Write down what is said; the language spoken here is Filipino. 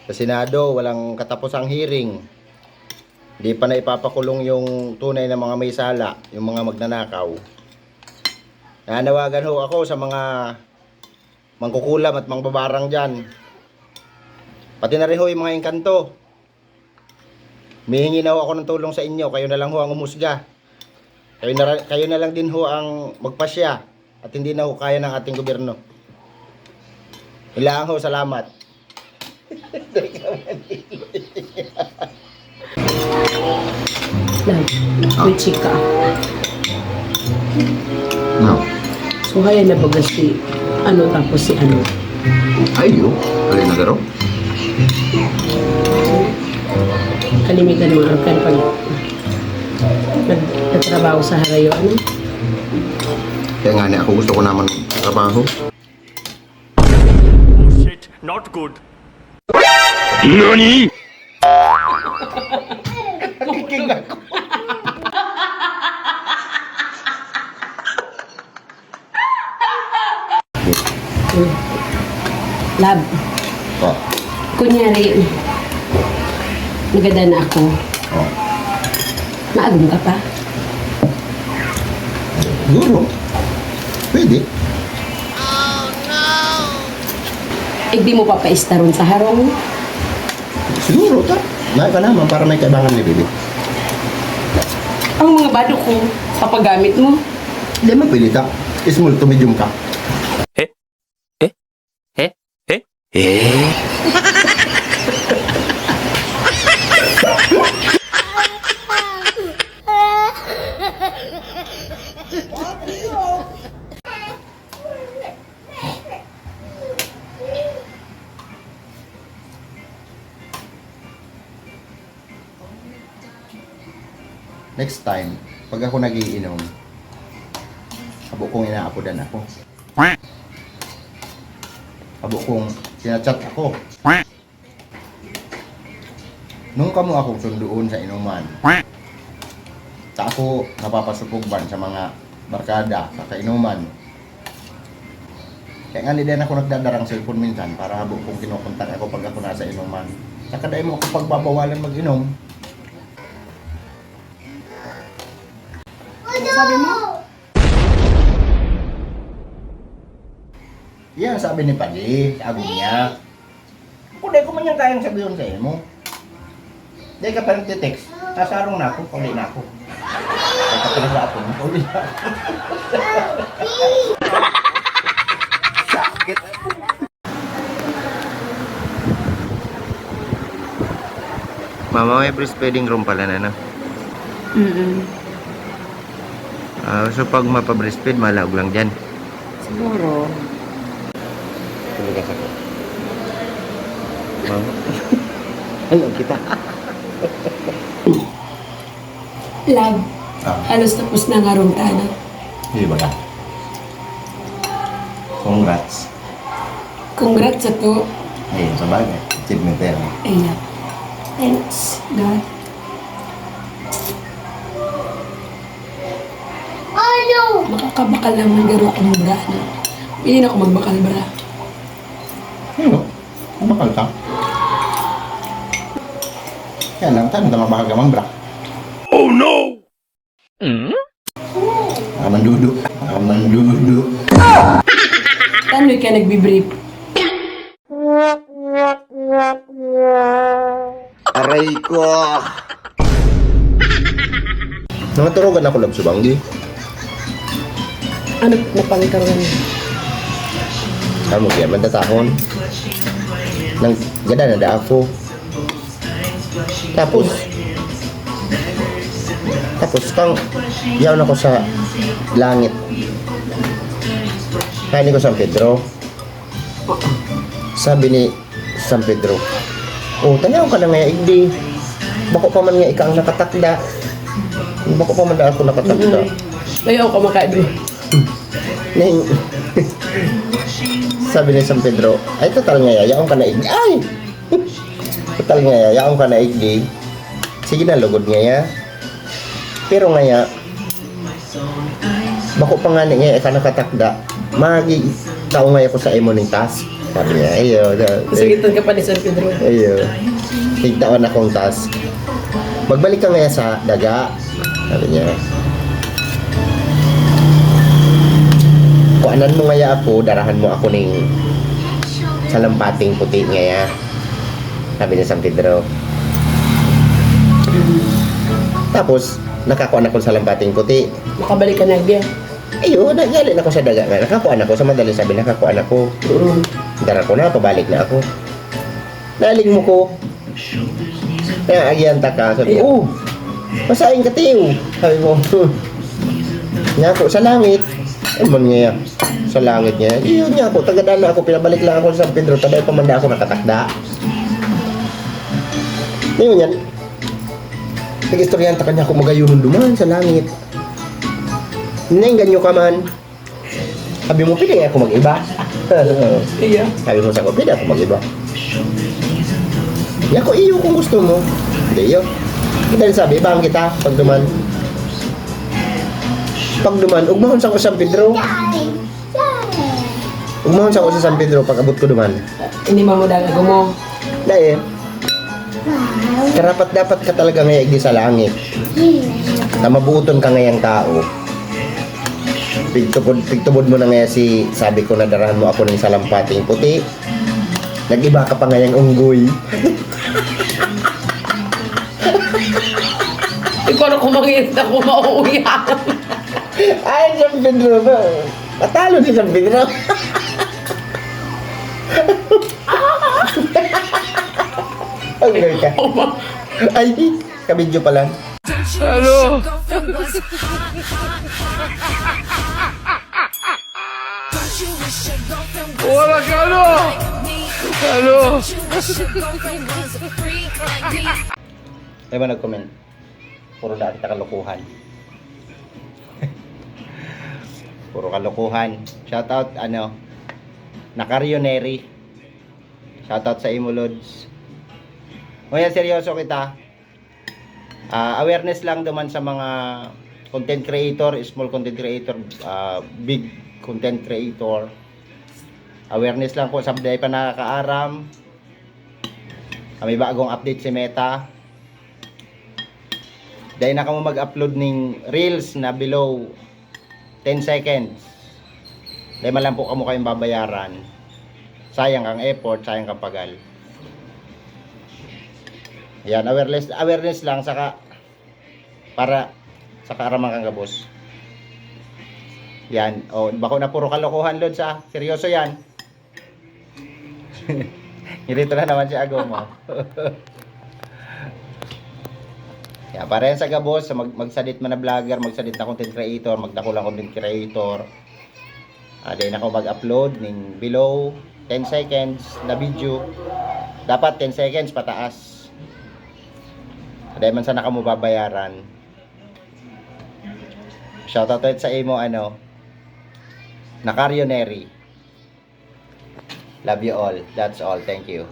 Sa Senado, walang katapusang hearing. Hindi pa na ipapakulong yung tunay na mga may sala, yung mga magnanakaw. Nanawagan ho ako sa mga mangkukulam at mangbabarang dyan. Pati na rin ho yung mga engkanto. Mihingi na ho ako ng tulong sa inyo. Kayo na lang ho ang umusga. Kayo na lang din ho ang magpasya. At hindi na ho kaya ng ating gobyerno. Ilang ho, salamat. May chika. No. So, kaya na baga si ano tapos si ano. Ayo. Alin na garo? Kalimitan mo ang pag nagtrabaho sa harayo. Ano? Kaya nga ako gusto ko naman trabaho. Oh shit, not good. NANI?! Lab. Oh. Kunyari, nagada na ako. Oh. Maagom ka pa? Siguro. Pwede. Eh, di mo papaista ron sa harong. Siguro ta. May ka naman para may kaibangan ni Bibi. Ang mga bado ko, papagamit mo. Hindi man pwede ta. Small to medium ka. Next time, pag ako nagiinom, abo kong inaapodan ako. Abo kong sinachat ako. Nung kamo akong sunduon sa inuman, sa ako napapasupugban sa mga barkada sa kainuman. Kaya nga din ako nagdadarang cellphone minsan para habo kong kinukontak ako pag ako nasa inuman. Saka dahil mo ako pagbabawalan mag-inom. Sabi mo? Yan sabi ni Padi, sabi niya. Kung di ko man yung kayang sabihin sa mo. Di ka parang text, sasarong na ako, uli na ako. Kaya ka pala sa ako, uli na ako. Sakit. Mama, may breastfeeding room pala na, no? So pag mapa-breastfeed, malaog lang dyan. Siguro. Tumigas ako. Mama. Ayaw kita. Lab, Ah, halos tapos na nga rong tana. hindi ba ka? Congrats. Congrats sa to. Ayun, sa bagay. Achievement yan. Ayan. Thanks, God. Makakabakal naman garo akong bra. No? Hindi na ako magbakal bra. Ano? Bakal ka? Yan lang, saan ka mabahagamang bra? Oh no! Mandudu. Mandudu. Tanoy ka nagbibrief. Aray ko! Nakaturogan ako lang subanggi. Ano napangkaroon niya? Kamu kaya mandatahon. Nang gada na da ako. Tapos kang yaw na ko sa langit. Kainin ko San Pedro. Sabi ni San Pedro, oh, tanaw ka na nga igdi. Bako pa man nga ikaw ang nakatakda. Bako pa man da ako nakatakda. Ayaw ko makado. Ning sabi ni San Pedro, ay total nga yayaong ka na igdi. Ay! Total nga yayaong ka na igdi. Sige na, lugod nga ya. Pero nga ya, bako pa nga nga ika nakatakda. Magi tao nga ako sa imo ning task. Sabi niya, ayo. Masigitan ka pa ni San Pedro. Ayo. Tigtaan akong task. Magbalik ka ngayon sa daga. Sabi niya. Kuanan mo ngaya ako, darahan mo ako ning salampating puti ngaya. Sabi ni San Pedro. Tapos, nakakuan ako sa salampating puti. Makabalik ka na agad. Ayo, nagyalin ako sa daga nga. Nakakuan ako. Sa madaling sabi, nakakuan ako. Dara ko na, pabalik na ako. Naling mo ko. Kaya agyanta ka. Sabi, oh, masaing ka tiyo. Sabi mo, nga ako sa langit. Ano nga sa langit niya? Iyon nga ako, tagadala ako, pinabalik lang ako sa San Pedro, tabay pamanda ako nakatakda. Iyon yan. Nag-istoryanta kanya ako magayunon duman sa langit. Ninainggan nyo ka man. Sabi mo, pili ako mag-iba. Iya. Sabi mo sa ko, pili ako mag-iba. Ya ko iyo kung gusto mo. Hindi iyo. Dahil sabi, ibang kita pag duman. Pag duman, ugmahon sa ko sa San Pedro. Ugmahon sa ko sa San Pedro pag abot ko duman. Hindi mo dalag mo. Dahil, karapat dapat ka talaga ngayag di sa langit. Na mabuton ka ngayang tao. Pigtubod mo na ngaya si, sabi ko na darahan mo ako ng salampating puti. Nag-iba ka pa ngayang unggoy. Ikaw na kumangit na kumauwi. Ay, San Pedro ba? Matalo si San Pedro. Unggoy ka. Ay, kabidyo pa lang. Hello. Wala ka ano? Hello. May ba nag-comment? Puro dati kalokohan. Puro kalokohan. Shoutout, Nakaryoneri. Shoutout sa imo, Lods. Ngayon, seryoso kita. Awareness lang naman sa mga content creator, small content creator, big content creator. Awareness lang po, sabday pa nakakaaram. May bagong update si Meta. Dahil na ka mo mag-upload ng reels na below 10 seconds. Dahil man lang po kamo kayong babayaran. Sayang kang effort, sayang kang pagal. Yan, awareness lang saka para sa kaaraman kang gabos. Yan, bako na puro kalokohan, Lods, seryoso yan. Nilito na naman si Ago mo. Yan, para yan sa gabos, magsadit man na vlogger, magsadit na content creator, magdako lang content creator. Dahil ako mag-upload ng below 10 seconds na video. Dapat 10 seconds pataas. Dahil man sana ka mo babayaran. Shoutout ulit sa imo, Nakaryoneri. Love you all. That's all. Thank you.